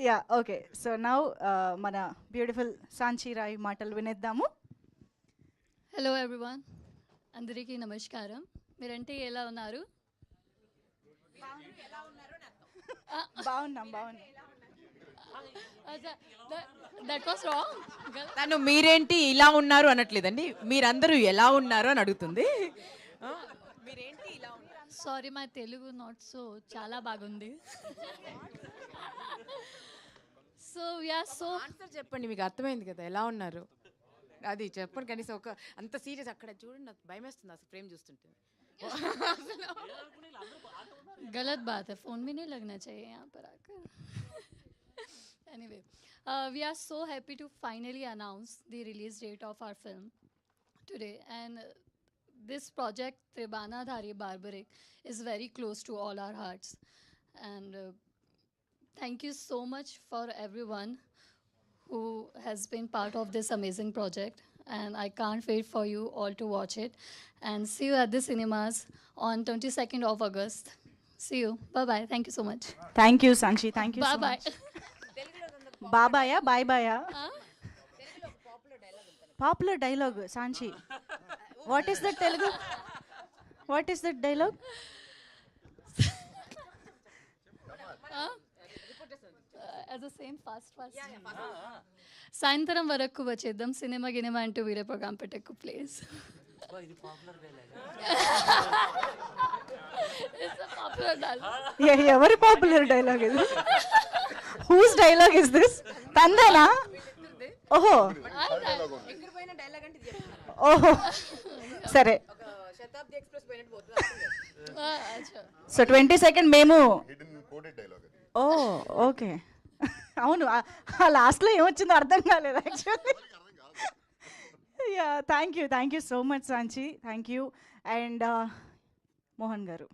Yeah okay. So now మన beautiful Sanchi Roy మాటలు వినేద్దాము. Hello everyone, అందరికీ నమస్కారం. మీరంటే ఎలా ఉన్నారు? బాగున్నాం. That was wrong. తను మీరేంటి ఇలా ఉన్నారు అనట్లేదండి, మీరందరూ ఎలా ఉన్నారు అని అడుగుతుంది. మీరేంటి ఇలా ఉన్నారు? Sorry, my Telugu not so చాలా బాగుంది. సో వీఆర్ సో ఆన్సర్ చెప్పండి, మీకు అర్థమైంది కదా ఎలా ఉన్నారు అది చెప్పండి కనీసం. ఒక అంత సీరియస్ అక్కడ చూడండి, నాకు భయం వేస్తుంది అసలు ఫ్రేమ్ చూస్తుంటే. गलत बात है, फ़ोन भी नहीं लगना चाहिए यहाँ पर आकर. Anyway, we are so happy to finally announce the release date of our film today, and this project Tribana Dhari Barbaric is very close to all our hearts, and thank you so much for everyone who has been part of this amazing project, and I can't wait for you all to watch it and see you at the cinemas on 22nd of August. See you. Bye bye. Thank you so much. Thank you Sanchi, thank you. Bye bye. బాబాయా bye popular dialogue Sanchi. What is that Telugu? What is that dialogue? As the same fast. సాయంత్రం వరకు వచ్చేద్దాం, cinema గినిమా అంటూ వేరే programme పెట్టకు please. ఎవరి popular dialogue ఇది? Whose dialogue is this? తందేనా? ఓహో ఓహో సరే. సో 22nd మేము. Oh okay. అవును, ఆ లాస్ట్లో ఏమొచ్చిందో అర్థం కాలేదు actually. Yeah thank you so much Sanchi, thank you. And Mohan గారు.